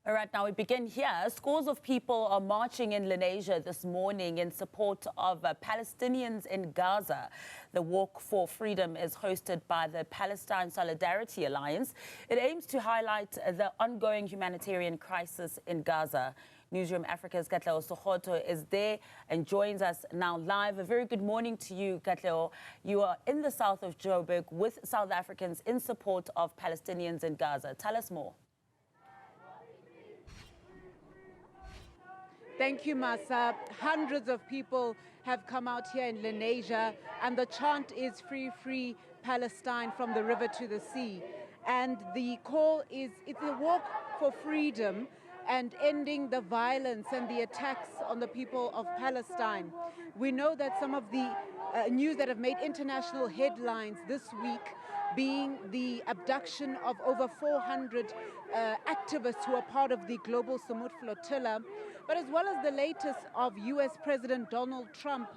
All right, now we begin here. Scores of people are marching in Lenasia this morning in support of Palestinians in Gaza. The Walk for Freedom is hosted by the Palestine Solidarity Alliance. It aims to highlight the ongoing humanitarian crisis in Gaza. Newzroom Afrika's Katleho Sekhotho is there and joins us now live. A very good morning to you, Katleho. You are in the south of Joburg with South Africans in support of Palestinians in Gaza. Tell us more. Thank you, Masa. Hundreds of people have come out here in Lenasia, and the chant is "Free, free Palestine from the river to the sea." And the call is, it's a walk for freedom and ending the violence and the attacks on the people of Palestine. We know that some of the news that have made international headlines this week being the abduction of over 400 activists who are part of the global Samut flotilla, but as well as the latest of U.S. President Donald Trump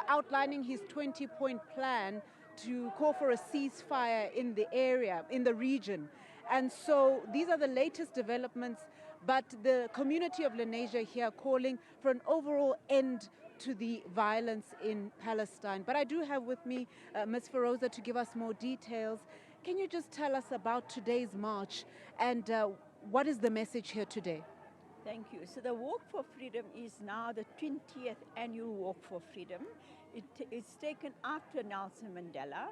outlining his 20-point plan to call for a ceasefire in the area, in the region. And so these are the latest developments, but the community of Lenasia here calling for an overall end to the violence in Palestine. But I do have with me Ms. Feroza to give us more details. Can you just tell us about today's march and what is the message here today? Thank you. So the Walk for Freedom is now the 20th annual Walk for Freedom. It's taken after Nelson Mandela,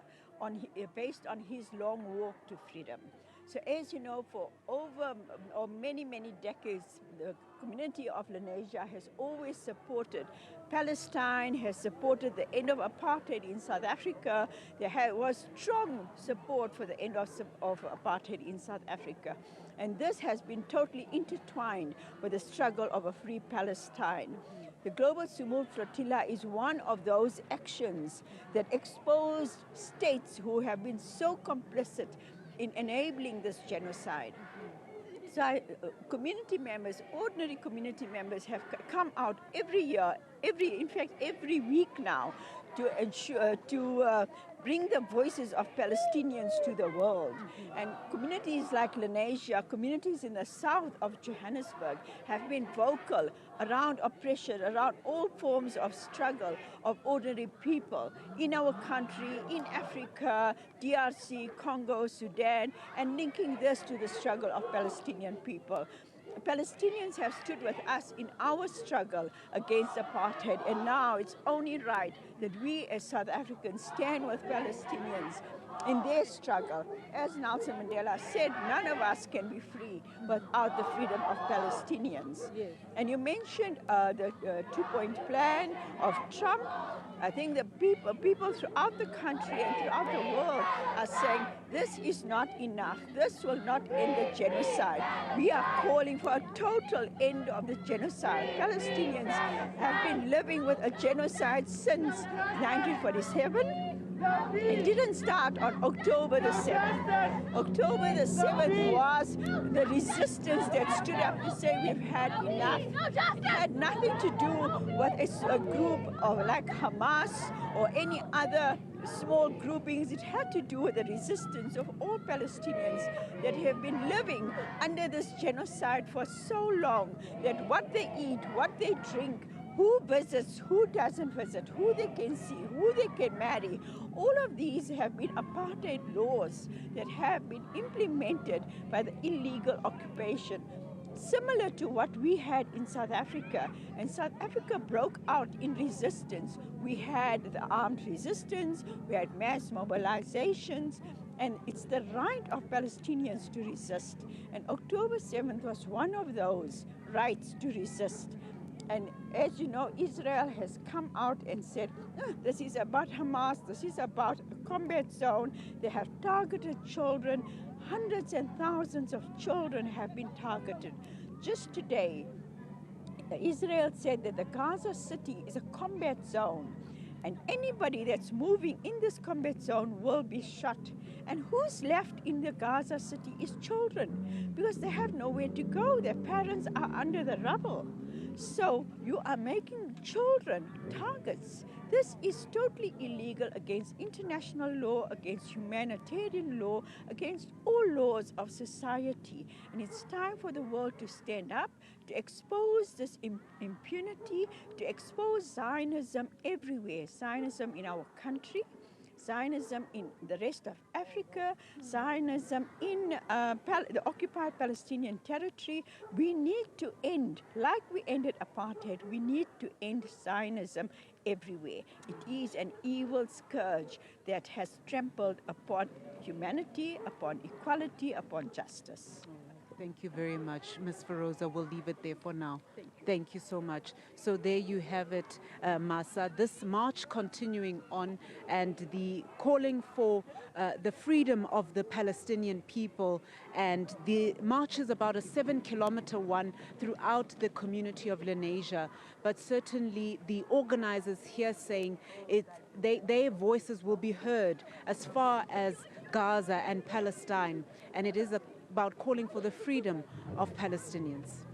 based on his long walk to freedom. So as you know, for many decades, the community of Lenasia has always supported Palestine, has supported the end of apartheid in South Africa. There was strong support for the end of apartheid in South Africa. And this has been totally intertwined with the struggle of a free Palestine. The global Samut flotilla is one of those actions that expose states who have been so complicit in enabling this genocide. So community members, ordinary community members have come out every year, in fact every week now, to ensure, bring the voices of Palestinians to the world. And communities like Lenasia, communities in the south of Johannesburg have been vocal around oppression, around all forms of struggle of ordinary people in our country, in Africa, DRC, Congo, Sudan, and linking this to the struggle of Palestinian people. Palestinians have stood with us in our struggle against apartheid, and now it's only right that we as South Africans stand with Palestinians in their struggle. As Nelson Mandela said, none of us can be free without the freedom of Palestinians. Yes. And you mentioned the two-point plan of Trump. I think the people throughout the country and throughout the world are saying this is not enough. This will not end the genocide. We are calling for a total end of the genocide. Palestinians have been living with a genocide since 1947. It didn't start on October the 7th. October the 7th was the resistance that stood up to say we've had enough. It had nothing to do with a group of like Hamas or any other small groupings. It had to do with the resistance of all Palestinians that have been living under this genocide for so long that what they eat, what they drink, who visits, who doesn't visit, who they can see, who they can marry. All of these have been apartheid laws that have been implemented by the illegal occupation, similar to what we had in South Africa. And South Africa broke out in resistance. We had the armed resistance, we had mass mobilizations, and it's the right of Palestinians to resist. And October 7th was one of those rights to resist. And as you know, Israel has come out and said, this is about Hamas, this is about a combat zone. They have targeted children. Hundreds and thousands of children have been targeted. Just today, Israel said that the Gaza city is a combat zone. And anybody that's moving in this combat zone will be shot. And who's left in the Gaza city is children, because they have nowhere to go. Their parents are under the rubble. So you are making children targets. This is totally illegal against international law, against humanitarian law, against all laws of society. And it's time for the world to stand up, to expose this impunity, to expose Zionism everywhere. Zionism in our country, Zionism in the rest of Africa, Zionism in the occupied Palestinian territory. We need to end, like we ended apartheid, we need to end Zionism everywhere. It is an evil scourge that has trampled upon humanity, upon equality, upon justice. Thank you very much, Ms. Feroza. We'll leave it there for now. Thank you. Thank you so much. So there you have it, Masa. This march continuing on and the calling for the freedom of the Palestinian people. And the march is about a 7-kilometer one throughout the community of Lenasia. But certainly the organizers here saying their voices will be heard as far as Gaza and Palestine. And it is about calling for the freedom of Palestinians.